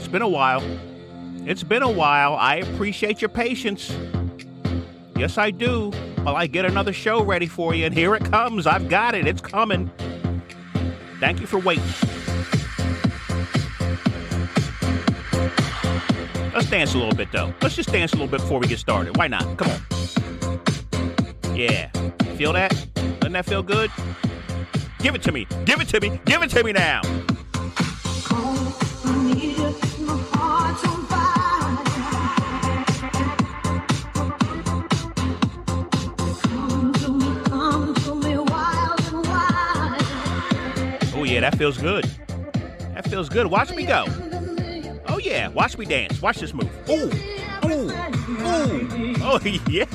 It's been a while. It's been a while. I appreciate your patience. Yes, I do. While I get another show ready for you, and here it comes. I've got it. It's coming. Thank you for waiting. Let's dance a little bit, though. Let's just dance a little bit before we get started. Why not? Come on. Yeah. Feel that? Doesn't that feel good? Give it to me. Give it to me. Give it to me now. Oh, yeah, that feels good. That feels good. Watch me go. Oh, yeah. Watch me dance. Watch this move. Ooh. Ooh. Ooh. Oh, yeah.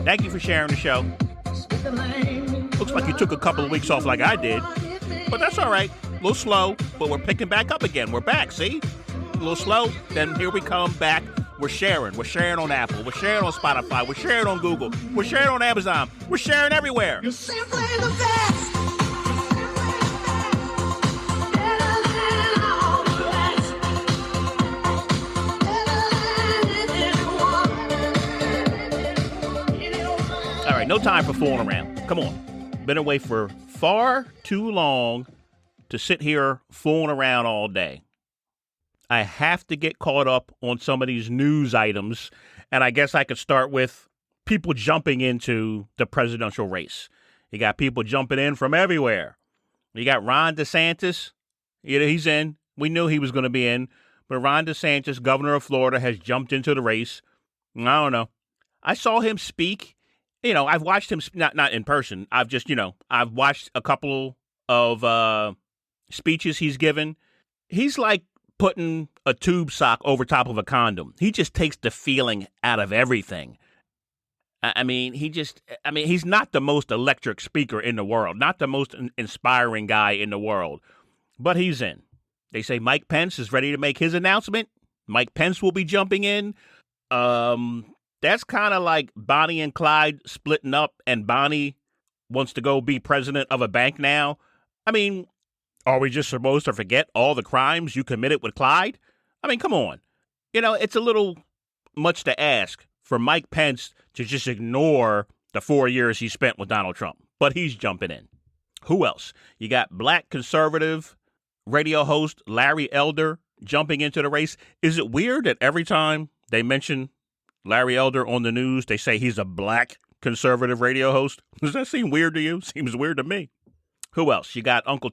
Thank you for sharing the show. Looks like you took a couple of weeks off like I did. But that's all right. A little slow, but we're picking back up again. We're back, see? A little slow, then here we come back. We're sharing. We're sharing on Apple. We're sharing on Spotify. We're sharing on Google. We're sharing on Amazon. We're sharing everywhere. You're simply the best. All right, no time for fooling around. Come on. Been away for far too long to sit here fooling around all day. I have to get caught up on some of these news items, and I guess I could start with people jumping into the presidential race. You got people jumping in from everywhere. You got Ron DeSantis. He's in. We knew he was going to be in, but Ron DeSantis, governor of Florida, has jumped into the race. I don't know. I saw him speak. I've watched him, not in person. I've watched a couple of speeches he's given. He's like putting a tube sock over top of a condom. He just takes the feeling out of everything. He's not the most electric speaker in the world, not the most inspiring guy in the world, but he's in. They say Mike Pence is ready to make his announcement. Mike Pence will be jumping in. That's kind of like Bonnie and Clyde splitting up, and Bonnie wants to go be president of a bank now. Are we just supposed to forget all the crimes you committed with Clyde? Come on. It's a little much to ask for Mike Pence to just ignore the 4 years he spent with Donald Trump. But he's jumping in. Who else? You got black conservative radio host Larry Elder jumping into the race. Is it weird that every time they mention Larry Elder on the news, they say he's a black conservative radio host? Does that seem weird to you? Seems weird to me. Who else? You got Uncle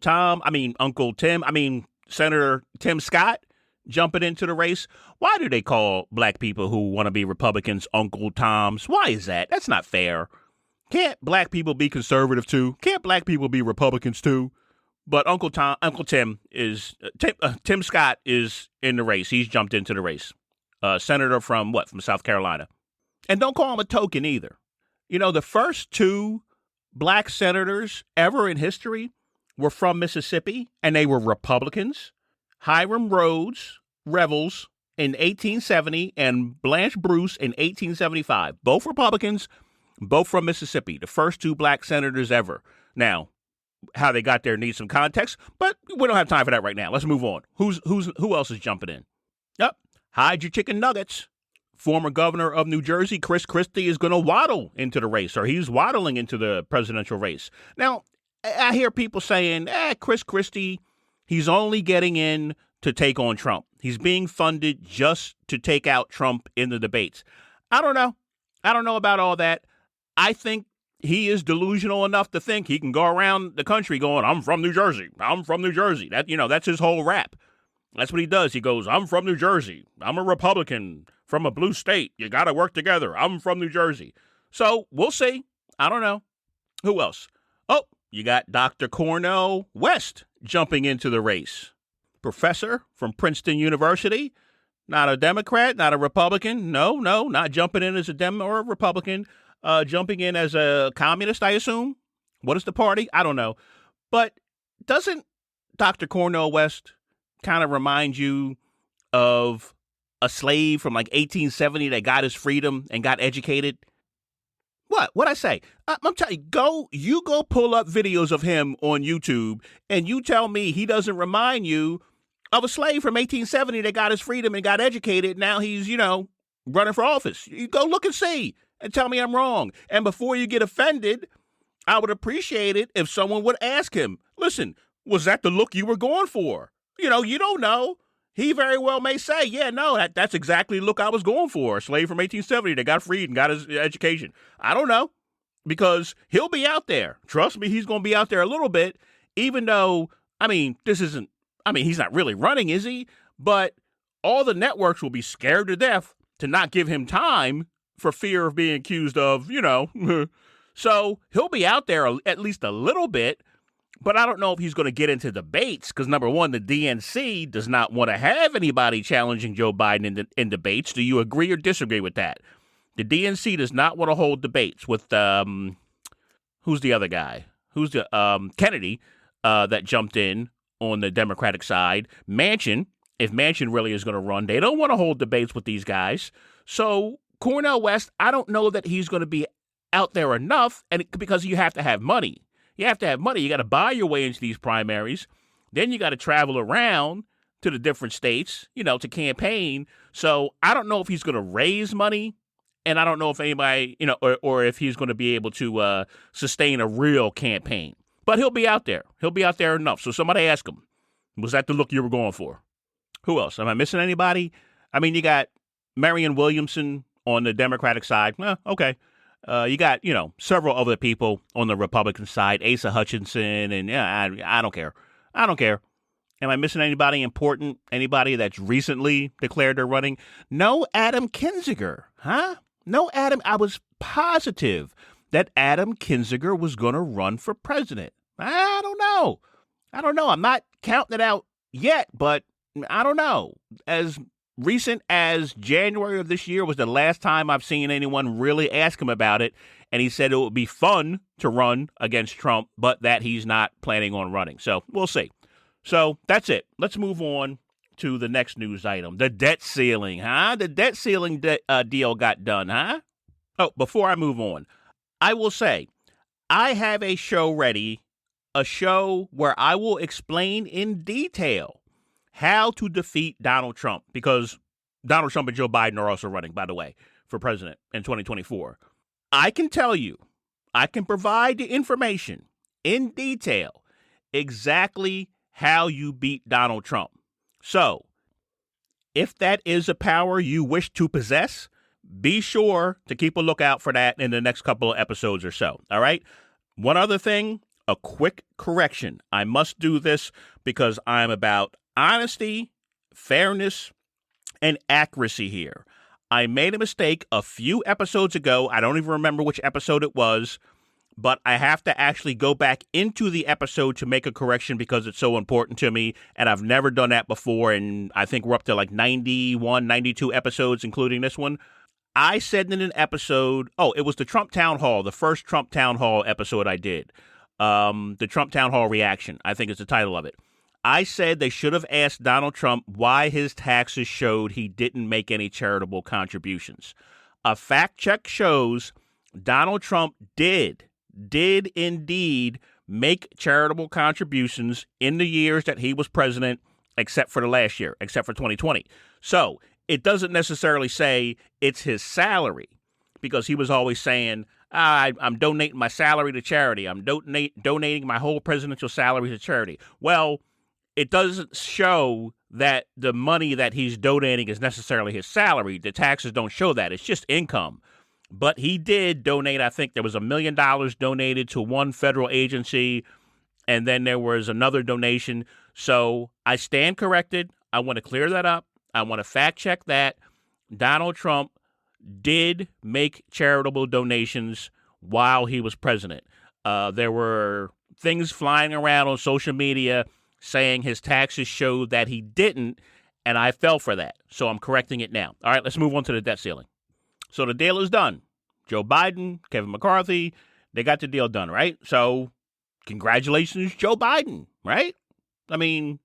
Senator Tim Scott jumping into the race. Why do they call black people who want to be Republicans Uncle Toms? Why is that? That's not fair. Can't black people be conservative too? Can't black people be Republicans too? But Tim Scott is in the race. He's jumped into the race. Senator from South Carolina. And don't call him a token either. The first two black senators ever in history were from Mississippi, and they were Republicans. Hiram Rhodes Revels in 1870 and Blanche Bruce in 1875. Both Republicans, both from Mississippi. The first two black senators ever. Now, how they got there needs some context, but we don't have time for that right now. Let's move on. Who else is jumping in? Yep. Hide your chicken nuggets. Former governor of New Jersey, Chris Christie, is going to waddle into the race, or he's waddling into the presidential race. Now, I hear people saying, Chris Christie, he's only getting in to take on Trump. He's being funded just to take out Trump in the debates. I don't know. I don't know about all that. I think he is delusional enough to think he can go around the country going, I'm from New Jersey. I'm from New Jersey. That's his whole rap. That's what he does. He goes, I'm from New Jersey. I'm a Republican from a blue state. You got to work together. I'm from New Jersey. So we'll see. I don't know. Who else? Oh, you got Dr. Cornel West jumping into the race. Professor from Princeton University. Not a Democrat, not a Republican. No, not jumping in as a Dem or a Republican. Jumping in as a communist, I assume. What is the party? I don't know. But doesn't Dr. Cornel West kind of remind you of a slave from like 1870 that got his freedom and got educated? What I say? I'm telling you, go pull up videos of him on YouTube, and you tell me he doesn't remind you of a slave from 1870 that got his freedom and got educated. Now he's, running for office. You go look and see and tell me I'm wrong. And before you get offended, I would appreciate it if someone would ask him, listen, was that the look you were going for? You don't know. He very well may say, yeah, no, that's exactly the look I was going for. A slave from 1870 that got freed and got his education. I don't know, because he'll be out there. Trust me, he's going to be out there a little bit, even though, he's not really running, is he? But all the networks will be scared to death to not give him time for fear of being accused of, So he'll be out there at least a little bit. But I don't know if he's going to get into debates because, number one, the DNC does not want to have anybody challenging Joe Biden in debates. Do you agree or disagree with that? The DNC does not want to hold debates with, who's the other guy? Who's the Kennedy that jumped in on the Democratic side? Manchin, if Manchin really is going to run, they don't want to hold debates with these guys. So Cornel West, I don't know that he's going to be out there enough, and because you have to have money. You have to have money. You got to buy your way into these primaries. Then you got to travel around to the different states, to campaign. So I don't know if he's going to raise money, and I don't know if anybody, or if he's going to be able to sustain a real campaign. But he'll be out there. He'll be out there enough. So somebody ask him, was that the look you were going for? Who else? Am I missing anybody? You got Marianne Williamson on the Democratic side. Okay. You got, several other people on the Republican side, Asa Hutchinson, and I don't care. I don't care. Am I missing anybody important? Anybody that's recently declared they're running? No Adam Kinzinger, huh? No Adam. I was positive that Adam Kinzinger was going to run for president. I don't know. I'm not counting it out yet, but I don't know. As recent as January of this year was the last time I've seen anyone really ask him about it. And he said it would be fun to run against Trump, but that he's not planning on running. So we'll see. So that's it. Let's move on to the next news item. The debt ceiling, huh? The debt ceiling deal got done, huh? Oh, before I move on, I will say I have a show ready, a show where I will explain in detail how to defeat Donald Trump, because Donald Trump and Joe Biden are also running, by the way, for president in 2024. I can tell you, I can provide the information in detail exactly how you beat Donald Trump. So, if that is a power you wish to possess, be sure to keep a lookout for that in the next couple of episodes or so. All right? One other thing, a quick correction. I must do this because I'm about honesty, fairness, and accuracy here. I made a mistake a few episodes ago. I don't even remember which episode it was, but I have to actually go back into the episode to make a correction because it's so important to me, and I've never done that before, and I think we're up to like 91, 92 episodes, including this one. I said in an episode, it was the Trump Town Hall, the first Trump Town Hall episode I did. The Trump Town Hall reaction, I think is the title of it. I said they should have asked Donald Trump why his taxes showed he didn't make any charitable contributions. A fact check shows Donald Trump did indeed make charitable contributions in the years that he was president, except for the last year, except for 2020. So it doesn't necessarily say it's his salary, because he was always saying, I'm donating my salary to charity. I'm donating my whole presidential salary to charity. Well, it doesn't show that the money that he's donating is necessarily his salary. The taxes don't show that. It's just income. But he did donate, I think there was $1 million donated to one federal agency, and then there was another donation. So I stand corrected. I want to clear that up. I want to fact check that. Donald Trump did make charitable donations while he was president. There were things flying around on social media saying his taxes showed that he didn't, and I fell for that. So I'm correcting it now. All right, let's move on to the debt ceiling. So the deal is done. Joe Biden, Kevin McCarthy, they got the deal done, right? So congratulations, Joe Biden, right? I mean,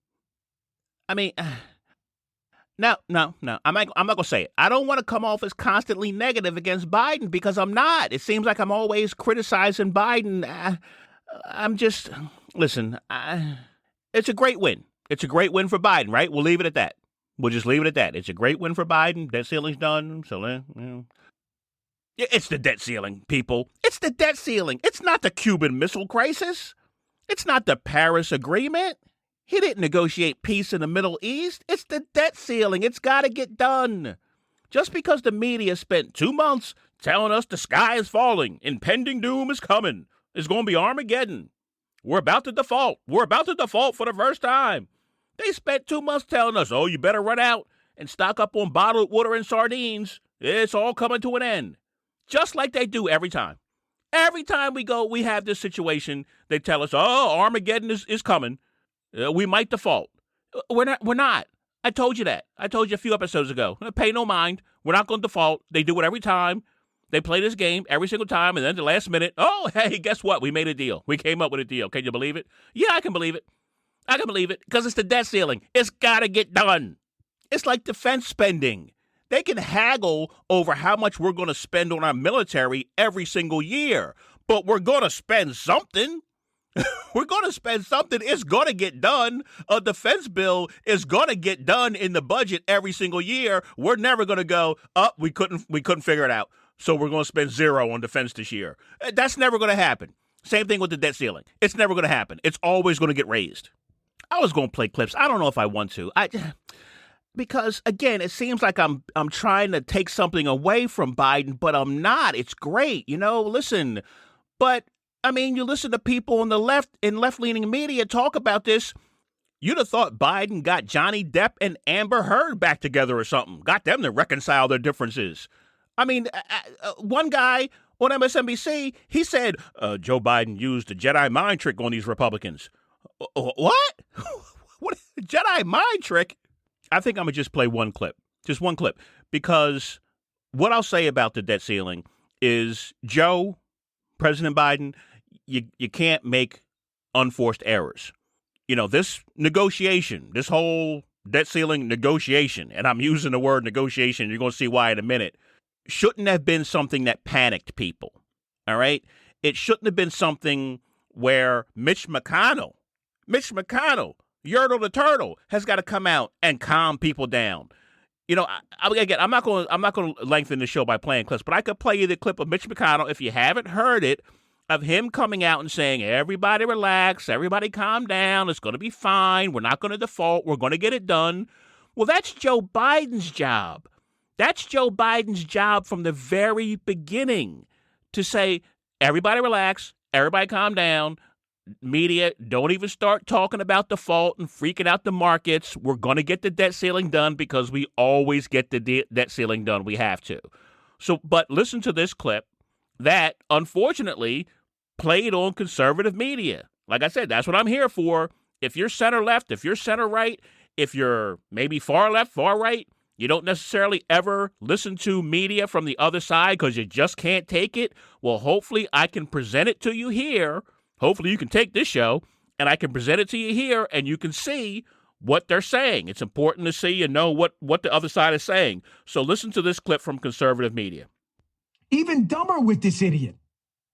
No. I'm not going to say it. I don't want to come off as constantly negative against Biden because I'm not. It seems like I'm always criticizing Biden. I'm just, listen, it's a great win. It's a great win for Biden, right? We'll leave it at that. We'll just leave it at that. It's a great win for Biden. Debt ceiling's done. So, it's the debt ceiling, people. It's the debt ceiling. It's not the Cuban Missile Crisis. It's not the Paris Agreement. He didn't negotiate peace in the Middle East. It's the debt ceiling. It's got to get done. Just because the media spent 2 months telling us the sky is falling, impending doom is coming, it's going to be Armageddon. We're about to default. We're about to default for the first time. They spent 2 months telling us, oh, you better run out and stock up on bottled water and sardines. It's all coming to an end. Just like they do every time. Every time we have this situation, they tell us, oh, Armageddon is coming. We might default. We're not. I told you that. I told you a few episodes ago. Pay no mind. We're not going to default. They do it every time. They play this game every single time, and then at the last minute, oh, hey, guess what? We made a deal. We came up with a deal. Can you believe it? Yeah, I can believe it. I can believe it because it's the debt ceiling. It's got to get done. It's like defense spending. They can haggle over how much we're going to spend on our military every single year, but we're going to spend something. We're going to spend something. It's going to get done. A defense bill is going to get done in the budget every single year. We're never going to go, we couldn't figure it out, so we're going to spend zero on defense this year. That's never going to happen. Same thing with the debt ceiling. It's never going to happen. It's always going to get raised. I was going to play clips. I don't know if I want to. Because, again, it seems like I'm trying to take something away from Biden, but I'm not. It's great, listen. But, I mean, you listen to people on the left, in left-leaning media talk about this. You'd have thought Biden got Johnny Depp and Amber Heard back together or something. Got them to reconcile their differences. I mean, one guy on MSNBC, he said, Joe Biden used a Jedi mind trick on these Republicans. What? What? Jedi mind trick? I think I'm going to just play one clip. Just one clip. Because what I'll say about the debt ceiling is, Joe, President Biden, you can't make unforced errors. This negotiation, this whole debt ceiling negotiation, and I'm using the word negotiation, you're going to see why in a minute, shouldn't have been something that panicked people. All right? It shouldn't have been something where Mitch McConnell, Yertle the Turtle, has got to come out and calm people down. Again, I'm not going to lengthen the show by playing clips, but I could play you the clip of Mitch McConnell, if you haven't heard it, of him coming out and saying, everybody relax, everybody calm down, it's going to be fine, we're not going to default, we're going to get it done. Well, that's Joe Biden's job. That's Joe Biden's job from the very beginning, to say, everybody relax, everybody calm down, media, don't even start talking about default and freaking out the markets. We're going to get the debt ceiling done because we always get the debt ceiling done. We have to. So, but listen to this clip that, unfortunately, played on conservative media. Like I said, that's what I'm here for. If you're center left, if you're center right, if you're maybe far left, far right, you don't necessarily ever listen to media from the other side because you just can't take it. Well, hopefully I can present it to you here. Hopefully you can take this show and I can present it to you here and you can see what they're saying. It's important to see and know what the other side is saying. So listen to this clip from conservative media. Even dumber with this idiot,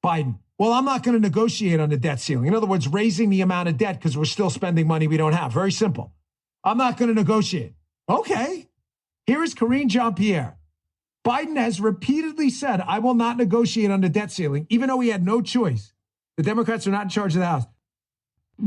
Biden. Well, I'm not going to negotiate on the debt ceiling. In other words, raising the amount of debt because we're still spending money we don't have. Very simple. I'm not going to negotiate. Okay. Here is Karine Jean-Pierre. Biden has repeatedly said, I will not negotiate on the debt ceiling, even though he had no choice. The Democrats are not in charge of the House.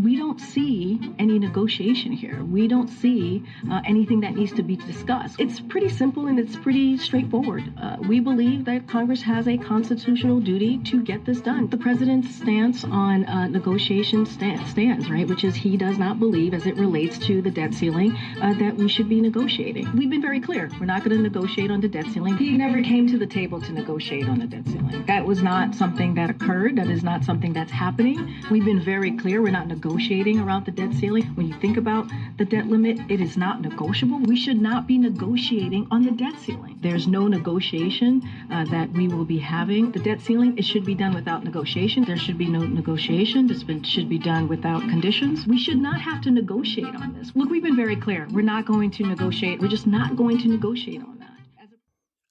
We don't see any negotiation here. We don't see anything that needs to be discussed. It's pretty simple and it's pretty straightforward. We believe that Congress has a constitutional duty to get this done. The president's stance on negotiation stands, right? Which is he does not believe, as it relates to the debt ceiling, that we should be negotiating. We've been very clear. We're not going to negotiate on the debt ceiling. He never came to the table to negotiate on the debt ceiling. That was not something that occurred. That is not something that's happening. We've been very clear. We're not negotiating negotiating around the debt ceiling. When you think about the debt limit, it is not negotiable. We should not be negotiating on the debt ceiling. There's no negotiation that we will be having. The debt ceiling, it should be done without negotiation. There should be no negotiation. Should be done without conditions. We should not have to negotiate on this. Look, we've been very clear. We're not going to negotiate. We're just not going to negotiate on that.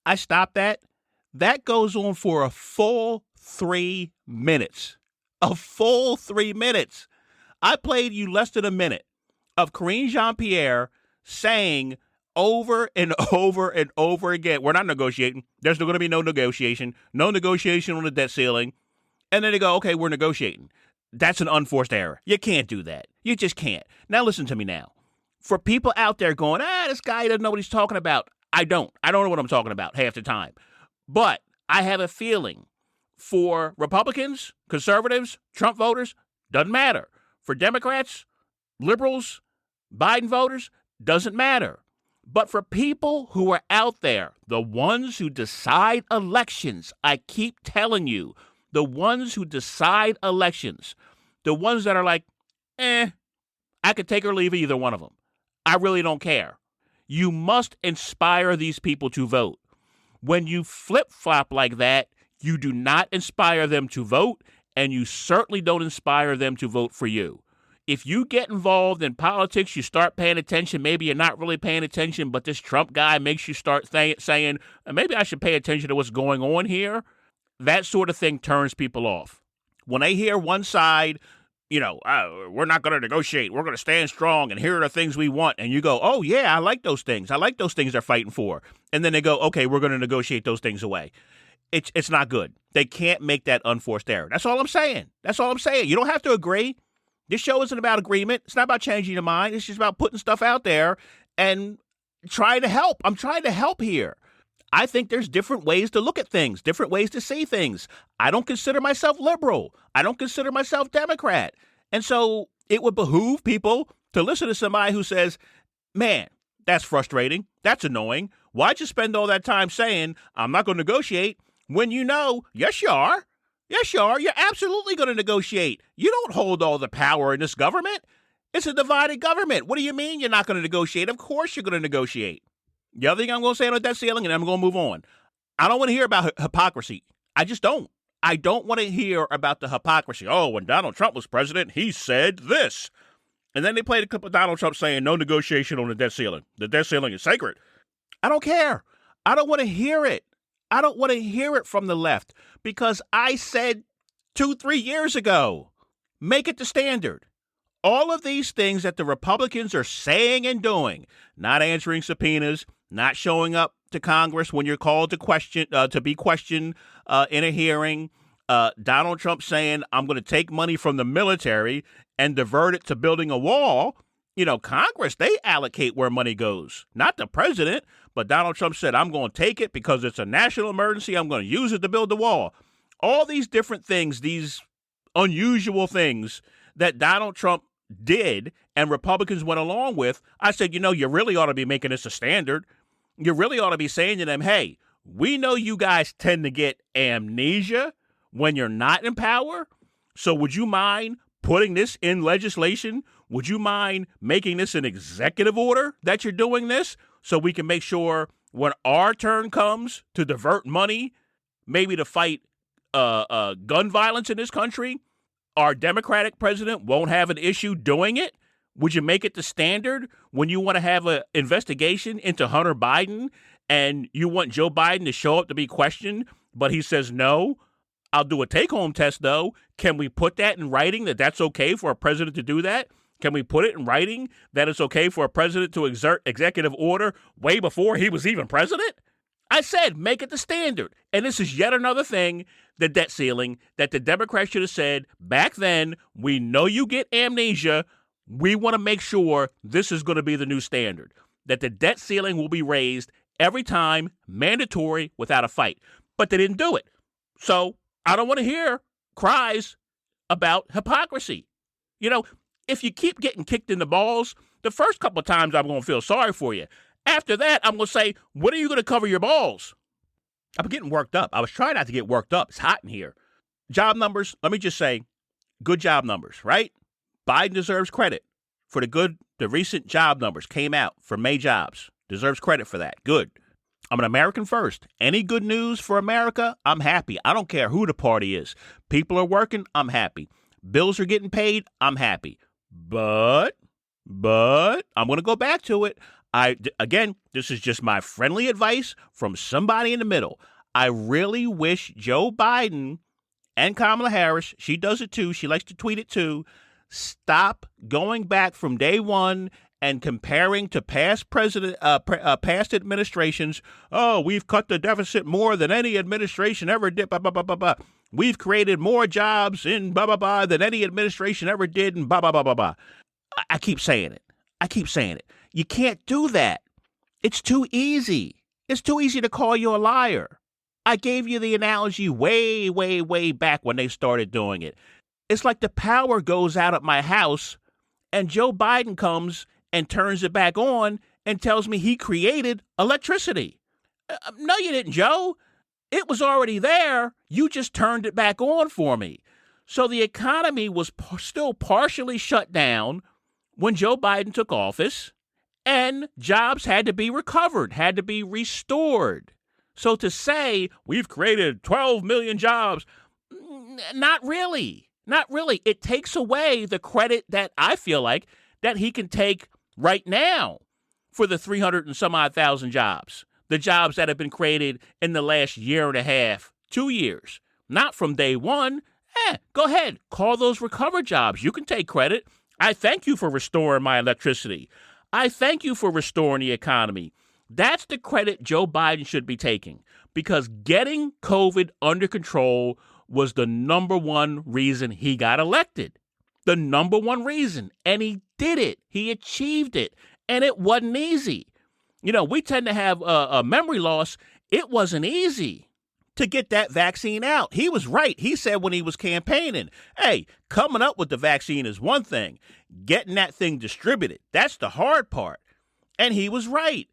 I stopped that. That goes on for a full 3 minutes. A full 3 minutes. I played you less than a minute of Karine Jean-Pierre saying over and over and over again, we're not negotiating. There's going to be no negotiation. No negotiation on the debt ceiling. And then they go, okay, we're negotiating. That's an unforced error. You can't do that. You just can't. Now listen to me now. For people out there going, this guy doesn't know what he's talking about. I don't know what I'm talking about half the time. But I have a feeling for Republicans, conservatives, Trump voters, doesn't matter. For Democrats, liberals, Biden voters, doesn't matter. But for people who are out there, the ones who decide elections, I keep telling you, the ones who decide elections, the ones that are like, I could take or leave either one of them. I really don't care. You must inspire these people to vote. When you flip-flop like that, you do not inspire them to vote, and you certainly don't inspire them to vote for you. If you get involved in politics, you start paying attention. Maybe you're not really paying attention, but this Trump guy makes you start saying, maybe I should pay attention to what's going on here. That sort of thing turns people off. When they hear one side, we're not going to negotiate. We're going to stand strong, and here are the things we want. And you go, oh, yeah, I like those things. I like those things they're fighting for. And then they go, okay, we're going to negotiate those things away. It's not good. They can't make that unforced error. That's all I'm saying. You don't have to agree. This show isn't about agreement. It's not about changing your mind. It's just about putting stuff out there and trying to help. I'm trying to help here. I think there's different ways to look at things, different ways to see things. I don't consider myself liberal. I don't consider myself Democrat. And so it would behoove people to listen to somebody who says, man, that's frustrating. That's annoying. Why'd you spend all that time saying, I'm not going to negotiate when you know, yes, you are. Yes, you are. You're absolutely going to negotiate. You don't hold all the power in this government. It's a divided government. What do you mean you're not going to negotiate? Of course you're going to negotiate. The other thing I'm going to say on the debt ceiling, and I'm going to move on. I don't want to hear about hypocrisy. I just don't. I don't want to hear about the hypocrisy. Oh, when Donald Trump was president, he said this. And then they played a clip of Donald Trump saying no negotiation on the debt ceiling. The debt ceiling is sacred. I don't care. I don't want to hear it. I don't want to hear it from the left because I said 2-3 years ago, make it the standard. All of these things that the Republicans are saying and doing, not answering subpoenas, not showing up to Congress when you're called to be questioned in a hearing, Donald Trump saying, I'm going to take money from the military and divert it to building a wall. Congress, they allocate where money goes, not the president. But Donald Trump said, I'm going to take it because it's a national emergency. I'm going to use it to build the wall. All these different things, these unusual things that Donald Trump did and Republicans went along with, I said, you really ought to be making this a standard. You really ought to be saying to them, hey, we know you guys tend to get amnesia when you're not in power. So would you mind putting this in legislation? Would you mind making this an executive order that you're doing this so we can make sure when our turn comes to divert money, maybe to fight gun violence in this country, our Democratic president won't have an issue doing it? Would you make it the standard when you want to have an investigation into Hunter Biden and you want Joe Biden to show up to be questioned, but he says, no, I'll do a take-home test, though. Can we put that in writing that that's okay for a president to do that? Can we put it in writing that it's okay for a president to exert executive order way before he was even president? I said, make it the standard. And this is yet another thing, the debt ceiling, that the Democrats should have said back then, we know you get amnesia. We want to make sure this is going to be the new standard, that the debt ceiling will be raised every time, mandatory, without a fight. But they didn't do it. So I don't want to hear cries about hypocrisy. If you keep getting kicked in the balls, the first couple of times I'm going to feel sorry for you. After that, I'm going to say, when are you going to cover your balls? I'm getting worked up. I was trying not to get worked up. It's hot in here. Job numbers, let me just say, good job numbers, right? Biden deserves credit for the recent job numbers came out for May jobs. Deserves credit for that. Good. I'm an American first. Any good news for America, I'm happy. I don't care who the party is. People are working, I'm happy. Bills are getting paid, I'm happy. But I'm going to go back to it. Again, this is just my friendly advice from somebody in the middle. I really wish Joe Biden and Kamala Harris, she does it too, she likes to tweet it too, stop going back from day one and comparing to past past administrations. Oh, we've cut the deficit more than any administration ever did. Blah, blah, blah, blah, blah. We've created more jobs in blah, blah, blah than any administration ever did and blah, blah, blah, blah, blah. I keep saying it. You can't do that. It's too easy. It's too easy to call you a liar. I gave you the analogy way, way, way back when they started doing it. It's like the power goes out at my house and Joe Biden comes and turns it back on and tells me he created electricity. No, you didn't, Joe. It was already there. You just turned it back on for me. So the economy was still partially shut down when Joe Biden took office, and jobs had to be recovered, had to be restored. So to say we've created 12 million jobs, not really. Not really. It takes away the credit that I feel like that he can take right now for the 300 and some odd thousand jobs, the jobs that have been created in the last year and a half, 2 years, not from day one. Go ahead, call those recovered jobs. You can take credit. I thank you for restoring my electricity. I thank you for restoring the economy. That's the credit Joe Biden should be taking, because getting COVID under control was the number one reason he got elected. The number one reason. And he did it. He achieved it. And it wasn't easy. You know, we tend to have a memory loss. It wasn't easy to get that vaccine out. He was right. He said when he was campaigning, hey, coming up with the vaccine is one thing. Getting that thing distributed, that's the hard part. And he was right.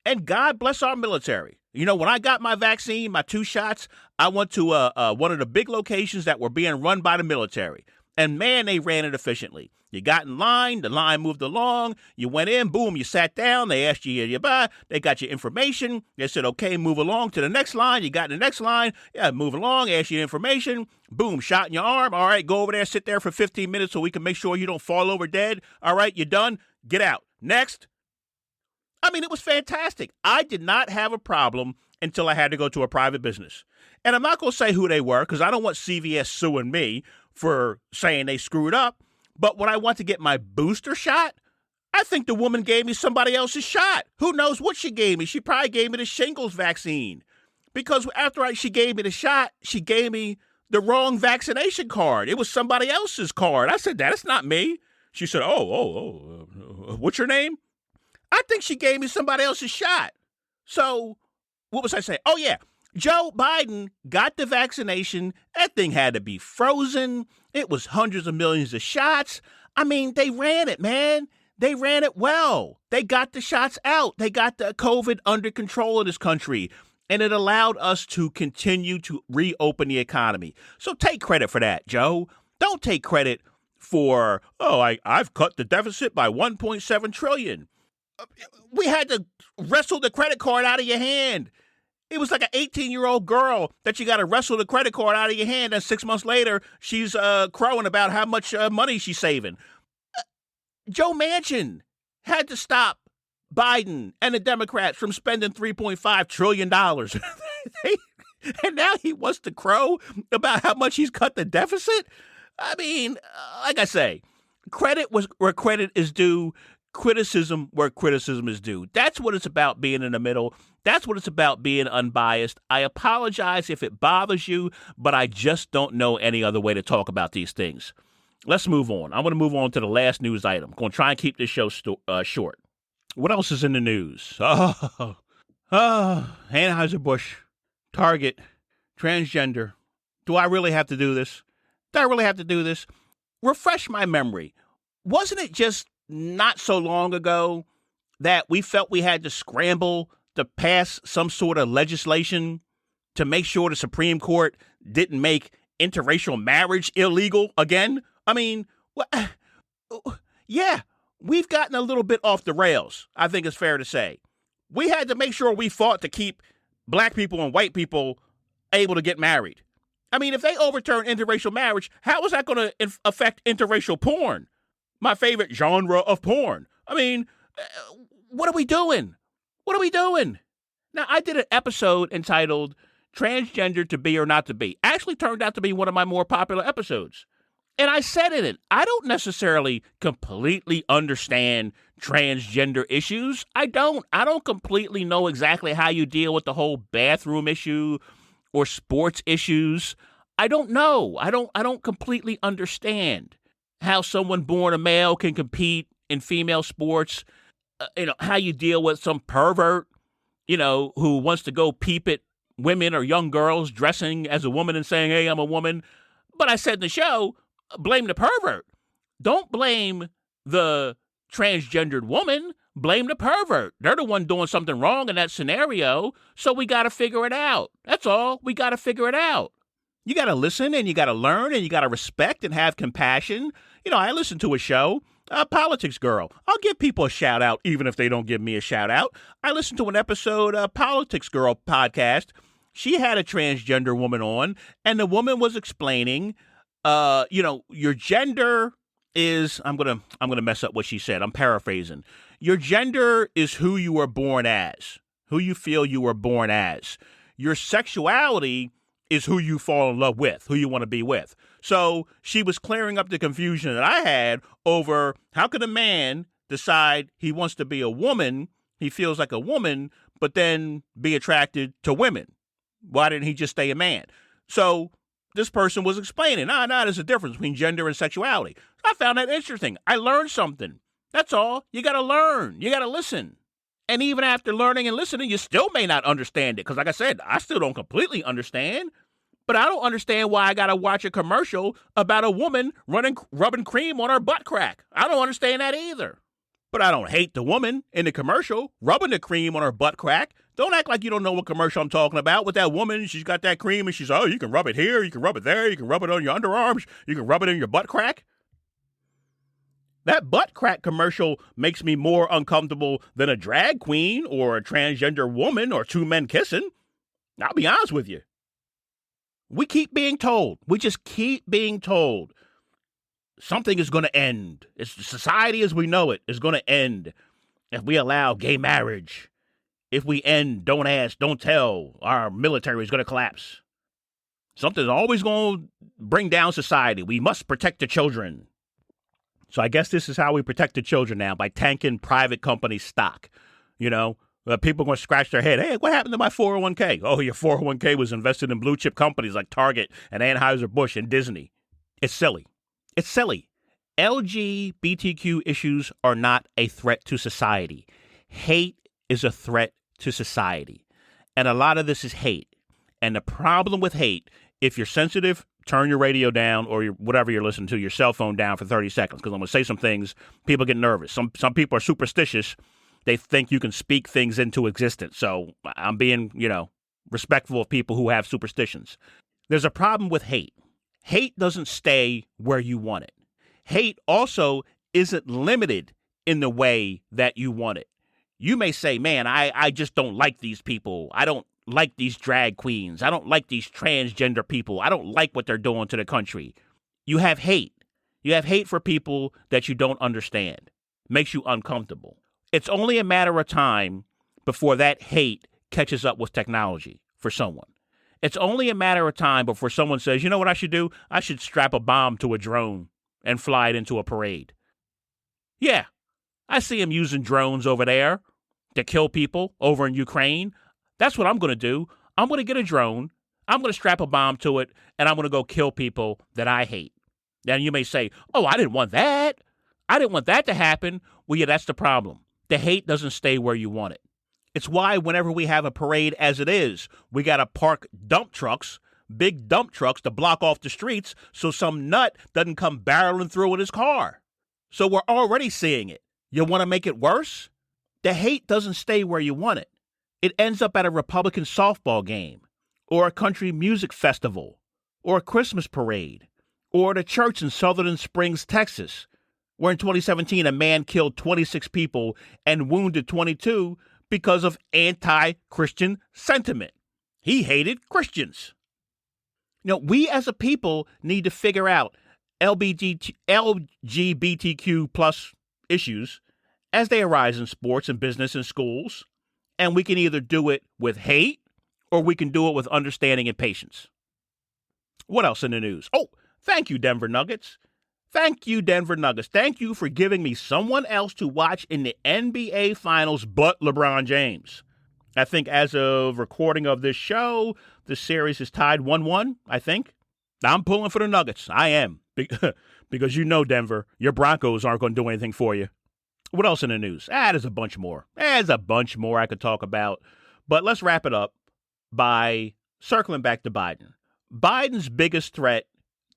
And God bless our military. You know, when I got my vaccine, my 2 shots, I went to one of the big locations that were being run by the military. And man, they ran it efficiently. You got in line, the line moved along, you went in, boom, you sat down, they asked you, they got your information, they said, okay, move along to the next line, you got in the next line, move along, ask you information, boom, shot in your arm, all right, go over there, sit there for 15 minutes so we can make sure you don't fall over dead, all right, you're done, get out, next. I mean, it was fantastic. I did not have a problem until I had to go to a private business. And I'm not going to say who they were because I don't want CVS suing me for saying they screwed up. But when I went to get my booster shot, I think the woman gave me somebody else's shot. Who knows what she gave me? She probably gave me the shingles vaccine. Because after she gave me the shot, she gave me the wrong vaccination card. It was somebody else's card. I said, that's not me. She said, what's your name? I think she gave me somebody else's shot. So what was I saying? Oh, yeah. Joe Biden got the vaccination. That thing had to be frozen. It was hundreds of millions of shots. I mean, they ran it, man. They ran it well. They got the shots out. They got the COVID under control in this country. And it allowed us to continue to reopen the economy. So take credit for that, Joe. Don't take credit for, I've cut the deficit by 1.7 trillion. We had to wrestle the credit card out of your hand. It was like an 18-year-old girl that you got to wrestle the credit card out of your hand, and 6 months later, she's crowing about how much money she's saving. Joe Manchin had to stop Biden and the Democrats from spending $3.5 trillion. And now he wants to crow about how much he's cut the deficit? I mean, like I say, credit where credit is due. Criticism where criticism is due. That's what it's about, being in the middle. That's what it's about, being unbiased. I apologize if it bothers you, but I just don't know any other way to talk about these things. Let's move on. I'm going to move on to the last news item. I'm going to try and keep this show short. What else is in the news? Anheuser-Busch, Target, transgender. Do I really have to do this? Refresh my memory. Wasn't it just not so long ago that we felt we had to scramble to pass some sort of legislation to make sure the Supreme Court didn't make interracial marriage illegal again? I mean, Yeah, we've gotten a little bit off the rails, I think it's fair to say. We had to make sure we fought to keep black people and white people able to get married. I mean, if they overturn interracial marriage, how is that going to affect interracial porn? My favorite genre of porn. I mean, what are we doing? What are we doing? Now, I did an episode entitled Transgender to Be or Not to Be. Actually turned out to be one of my more popular episodes. And I said in it, I don't necessarily completely understand transgender issues. I don't completely know exactly how you deal with the whole bathroom issue or sports issues. I don't know. I don't completely understand how someone born a male can compete in female sports. How you deal with some pervert, who wants to go peep at women or young girls dressing as a woman and saying, hey, I'm a woman. But I said in the show, blame the pervert. Don't blame the transgendered woman. Blame the pervert. They're the one doing something wrong in that scenario, so we got to figure it out. That's all. We got to figure it out. You got to listen, and you got to learn, and you got to respect and have compassion. I listen to a show, Politics Girl. I'll give people a shout out, even if they don't give me a shout out. I listened to an episode of Politics Girl podcast. She had a transgender woman on, and the woman was explaining your gender is, I'm gonna mess up what she said. I'm paraphrasing. Your gender is who you were born as, who you feel you were born as. Your sexuality is who you fall in love with, who you want to be with. So she was clearing up the confusion that I had over how could a man decide he wants to be a woman, he feels like a woman, but then be attracted to women. Why didn't he just stay a man? So this person was explaining, there's a difference between gender and sexuality. I found that interesting. I learned something. That's all. You got to learn. You got to listen. And even after learning and listening, you still may not understand it. Because like I said, I still don't completely understand. But I don't understand why I got to watch a commercial about a woman rubbing cream on her butt crack. I don't understand that either. But I don't hate the woman in the commercial rubbing the cream on her butt crack. Don't act like you don't know what commercial I'm talking about. With that woman, she's got that cream and she's, you can rub it here, you can rub it there, you can rub it on your underarms, you can rub it in your butt crack. That butt crack commercial makes me more uncomfortable than a drag queen or a transgender woman or two men kissing. I'll be honest with you. We keep being told. We just keep being told something is going to end. Society as we know it is going to end if we allow gay marriage. If we end don't ask, don't tell, our military is going to collapse. Something's always going to bring down society. We must protect the children. So I guess this is how we protect the children now, by tanking private company stock. People are going to scratch their head. Hey, what happened to my 401k? Oh, your 401k was invested in blue chip companies like Target and Anheuser-Busch and Disney. It's silly. It's silly. LGBTQ issues are not a threat to society. Hate is a threat to society. And a lot of this is hate. And the problem with hate, if you're sensitive, turn your radio down or whatever you're listening to, your cell phone down for 30 seconds. Because I'm going to say some things, people get nervous. Some people are superstitious. They think you can speak things into existence. So I'm being, respectful of people who have superstitions. There's a problem with hate. Hate doesn't stay where you want it. Hate also isn't limited in the way that you want it. You may say, man, I just don't like these people. I don't like these drag queens. I don't like these transgender people. I don't like what they're doing to the country. You have hate. You have hate for people that you don't understand. Makes you uncomfortable. It's only a matter of time before that hate catches up with technology for someone. It's only a matter of time before someone says, you know what I should do? I should strap a bomb to a drone and fly it into a parade. Yeah, I see him using drones over there to kill people over in Ukraine. That's what I'm going to do. I'm going to get a drone. I'm going to strap a bomb to it, and I'm going to go kill people that I hate. Now, you may say, oh, I didn't want that. I didn't want that to happen. Well, yeah, that's the problem. The hate doesn't stay where you want it. It's why whenever we have a parade as it is, we got to park dump trucks, big dump trucks to block off the streets so some nut doesn't come barreling through in his car. So we're already seeing it. You want to make it worse? The hate doesn't stay where you want it. It ends up at a Republican softball game, or a country music festival, or a Christmas parade, or at a church in Sutherland Springs, Texas, where in 2017 a man killed 26 people and wounded 22 because of anti-Christian sentiment. He hated Christians. We as a people need to figure out LGBTQ plus issues as they arise in sports and business and schools. And we can either do it with hate or we can do it with understanding and patience. What else in the news? Oh, thank you, Denver Nuggets. Thank you, Denver Nuggets. Thank you for giving me someone else to watch in the NBA Finals but LeBron James. I think as of recording of this show, the series is tied 1-1, I think. I'm pulling for the Nuggets. I am. Because Denver, your Broncos aren't going to do anything for you. What else in the news? There's a bunch more. There's a bunch more I could talk about. But let's wrap it up by circling back to Biden. Biden's biggest threat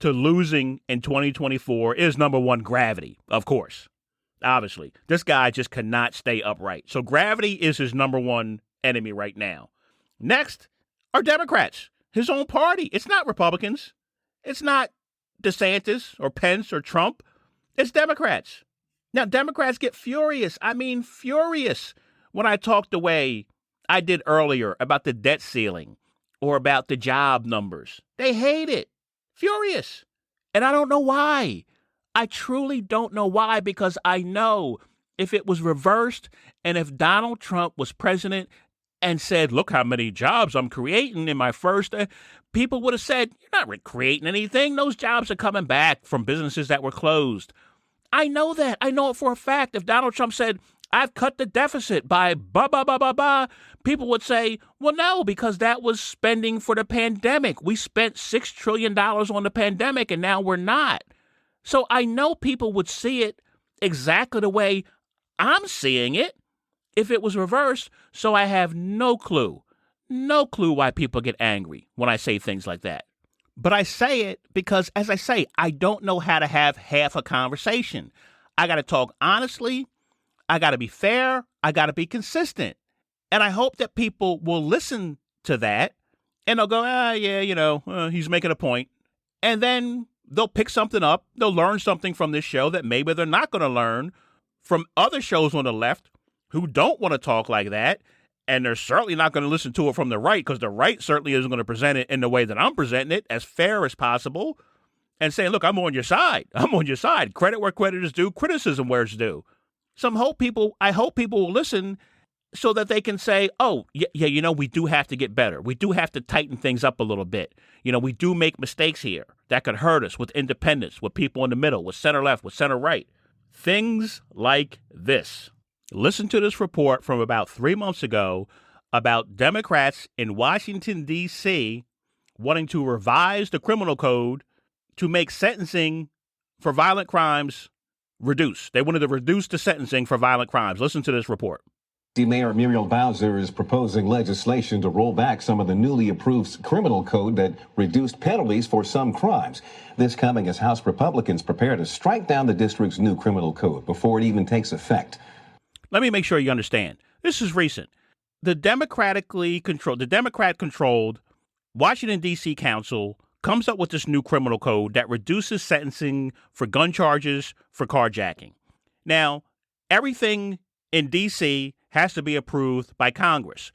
to losing in 2024 is, number one, gravity, of course. Obviously, this guy just cannot stay upright. So gravity is his number one enemy right now. Next are Democrats, his own party. It's not Republicans. It's not DeSantis or Pence or Trump. It's Democrats. Now, Democrats get furious. Furious when I talk the way I did earlier about the debt ceiling or about the job numbers. They hate it. Furious. And I don't know why. I truly don't know why, because I know if it was reversed and if Donald Trump was president and said, look how many jobs I'm creating in my first, people would have said, you're not creating anything. Those jobs are coming back from businesses that were closed. I know that. I know it for a fact. If Donald Trump said, I've cut the deficit by people would say, well, no, because that was spending for the pandemic. We spent $6 trillion on the pandemic and now we're not. So I know people would see it exactly the way I'm seeing it if it was reversed. So I have no clue why people get angry when I say things like that. But I say it because, as I say, I don't know how to have half a conversation. I got to talk honestly. I got to be fair. I got to be consistent. And I hope that people will listen to that and they'll go, he's making a point. And then they'll pick something up. They'll learn something from this show that maybe they're not going to learn from other shows on the left who don't want to talk like that. And they're certainly not going to listen to it from the right, because the right certainly isn't going to present it in the way that I'm presenting it, as fair as possible, and saying, look, I'm on your side. I'm on your side. Credit where credit is due, criticism where it's due. I hope people will listen so that they can say, oh, yeah, we do have to get better. We do have to tighten things up a little bit. We do make mistakes here that could hurt us with independents, with people in the middle, with center left, with center right. Things like this. Listen to this report from about 3 months ago about Democrats in Washington, D.C. wanting to revise the criminal code to make sentencing for violent crimes reduce. They wanted to reduce the sentencing for violent crimes. Listen to this report. Mayor Muriel Bowser is proposing legislation to roll back some of the newly approved criminal code that reduced penalties for some crimes. This coming as House Republicans prepare to strike down the district's new criminal code before it even takes effect. Let me make sure you understand. This is recent. The Democrat-controlled Washington, D.C. Council comes up with this new criminal code that reduces sentencing for gun charges for carjacking. Now, everything in D.C. has to be approved by Congress.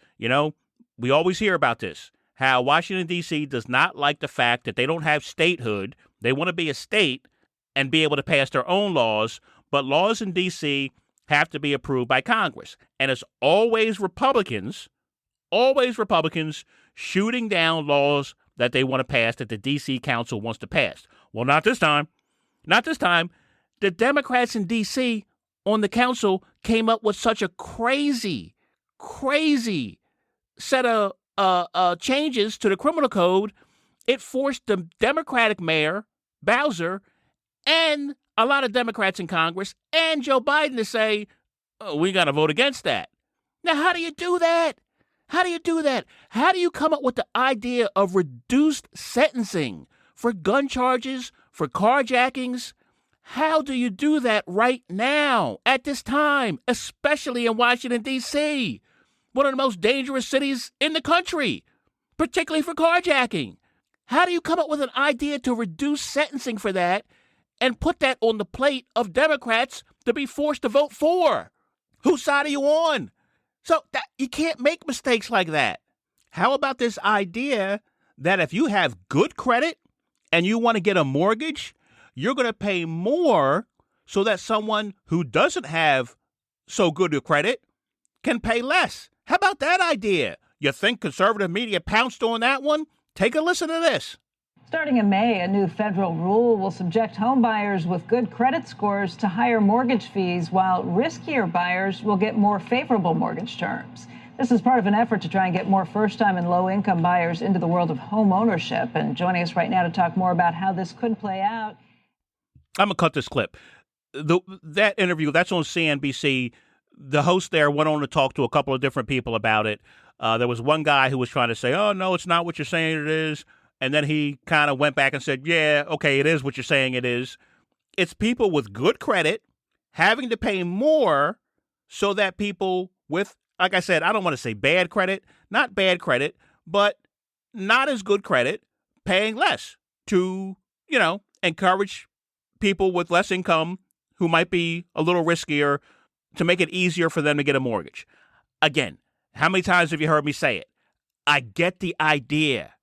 We always hear about this, how Washington, D.C. does not like the fact that they don't have statehood. They want to be a state and be able to pass their own laws, but laws in D.C. have to be approved by Congress. And it's always Republicans shooting down laws that they want to pass, that the D.C. Council wants to pass. Well, not this time. Not this time. The Democrats in D.C. on the council came up with such a crazy set of changes to the criminal code. It forced the Democratic mayor, Bowser, and a lot of Democrats in Congress and Joe Biden to say, oh, we got to vote against that. Now, how do you do that? How do you do that? How do you come up with the idea of reduced sentencing for gun charges, for carjackings? How do you do that right now, at this time, especially in Washington, D.C., one of the most dangerous cities in the country, particularly for carjacking? How do you come up with an idea to reduce sentencing for that and put that on the plate of Democrats to be forced to vote for. Whose side are you on? So that you can't make mistakes like that. How about this idea that if you have good credit and you want to get a mortgage, you're going to pay more so that someone who doesn't have so good a credit can pay less? How about that idea? You think conservative media pounced on that one? Take a listen to this. Starting in May, a new federal rule will subject home buyers with good credit scores to higher mortgage fees, while riskier buyers will get more favorable mortgage terms. This is part of an effort to try and get more first-time and low-income buyers into the world of home ownership. And joining us right now to talk more about how this could play out. I'm going to cut this clip. That interview, that's on CNBC. The host there went on to talk to a couple of different people about it. There was one guy who was trying to say, oh, no, it's not what you're saying it is. And then he kind of went back and said, yeah, okay, it is what you're saying it is. It's people with good credit having to pay more so that people with, like I said, I don't want to say bad credit, not bad credit, but not as good credit, paying less to, encourage people with less income who might be a little riskier to make it easier for them to get a mortgage. Again, how many times have you heard me say it? I get the idea.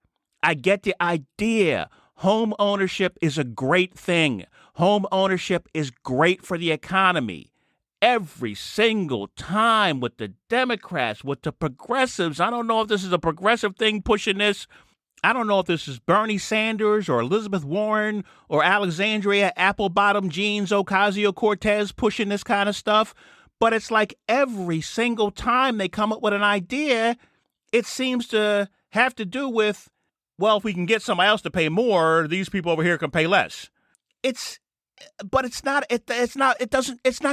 Home ownership is a great thing. Home ownership is great for the economy. Every single time with the Democrats, with the progressives, I don't know if this is a progressive thing pushing this. I don't know if this is Bernie Sanders or Elizabeth Warren or Alexandria Apple-Bottom Jeans Ocasio-Cortez pushing this kind of stuff. But it's like every single time they come up with an idea, it seems to have to do with, well, if we can get somebody else to pay more, these people over here can pay less. It's not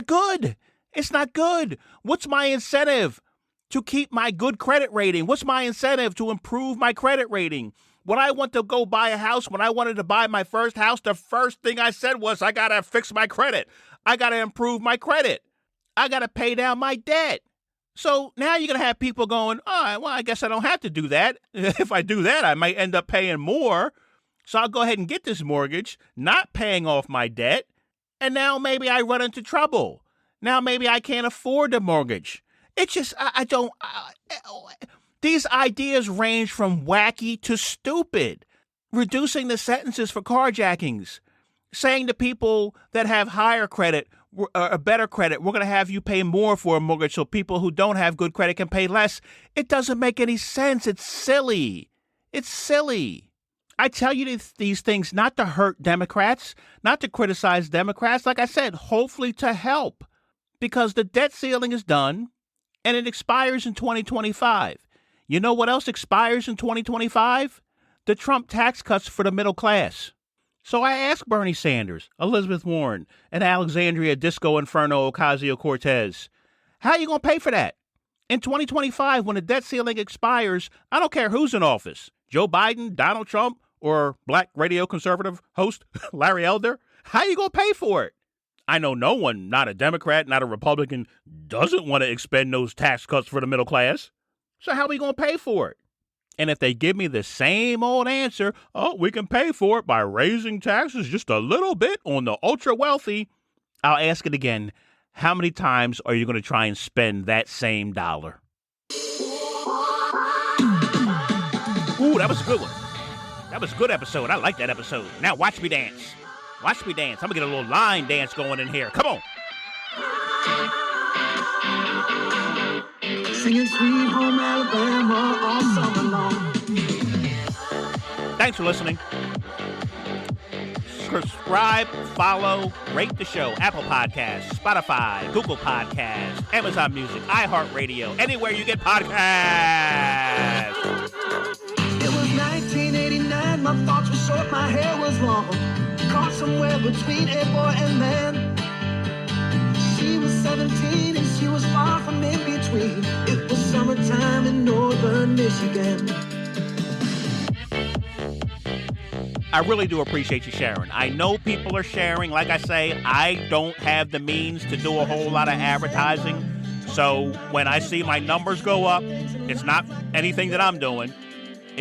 good. It's not good. What's my incentive to keep my good credit rating? What's my incentive to improve my credit rating? When I went to go buy a house, when I wanted to buy my first house, the first thing I said was, I got to fix my credit. I got to improve my credit. I got to pay down my debt. So now you're going to have people going, all right, well, I guess I don't have to do that. If I do that, I might end up paying more. So I'll go ahead and get this mortgage, not paying off my debt. And now maybe I run into trouble. Now maybe I can't afford the mortgage. It's just, these ideas range from wacky to stupid. Reducing the sentences for carjackings. Saying to people that have higher credit, or better credit, we're going to have you pay more for a mortgage so people who don't have good credit can pay less. It doesn't make any sense. It's silly. It's silly. I tell you these things not to hurt Democrats, not to criticize Democrats. Like I said, hopefully to help, because the debt ceiling is done and it expires in 2025. You know what else expires in 2025? The Trump tax cuts for the middle class. So I asked Bernie Sanders, Elizabeth Warren, and Alexandria Disco Inferno Ocasio-Cortez, how are you going to pay for that? In 2025, when the debt ceiling expires, I don't care who's in office, Joe Biden, Donald Trump, or black radio conservative host Larry Elder, how are you going to pay for it? I know no one, not a Democrat, not a Republican, doesn't want to expend those tax cuts for the middle class. So how are we going to pay for it? And if they give me the same old answer, oh, we can pay for it by raising taxes just a little bit on the ultra wealthy, I'll ask it again. How many times are you going to try and spend that same dollar? Ooh, that was a good one. That was a good episode. I like that episode. Now watch me dance. Watch me dance. I'm going to get a little line dance going in here. Come on. Singing Sweet Home Alabama all summer long. Thanks for listening. Subscribe, follow, rate the show. Apple Podcasts, Spotify, Google Podcasts, Amazon Music, iHeartRadio, anywhere you get podcasts. It was 1989, my thoughts were short, my hair was long. Caught somewhere between a boy and man. She was 17 and she was far from in between. It was summertime in northern Michigan. I really do appreciate you sharing. I know people are sharing. Like I say, I don't have the means to do a whole lot of advertising. So when I see my numbers go up, it's not anything that I'm doing.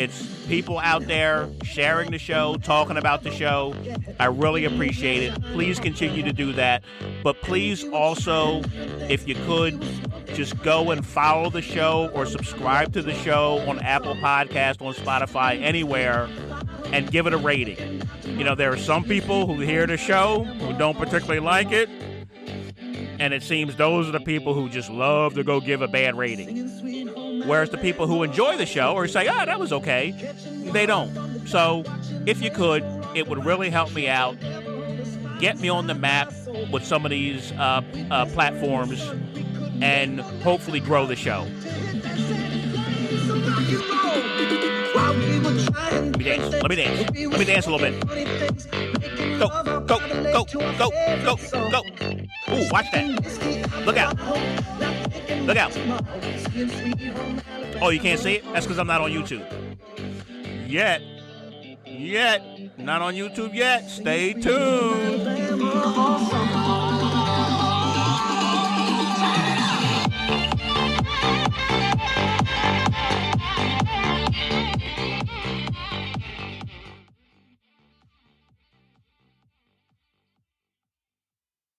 It's people out there sharing the show, talking about the show. I really appreciate it. Please continue to do that. But please also, if you could, just go and follow the show or subscribe to the show on Apple Podcast, on Spotify, anywhere, and give it a rating. You know, there are some people who hear the show who don't particularly like it, and it seems those are the people who just love to go give a bad rating. Whereas the people who enjoy the show or say, that was okay, they don't. So if you could, it would really help me out. Get me on the map with some of these platforms and hopefully grow the show. Let me dance a little bit. Go. Ooh, watch that. Look out. Oh, you can't see it? That's because I'm not on YouTube. Yet. Not on YouTube yet. Stay tuned.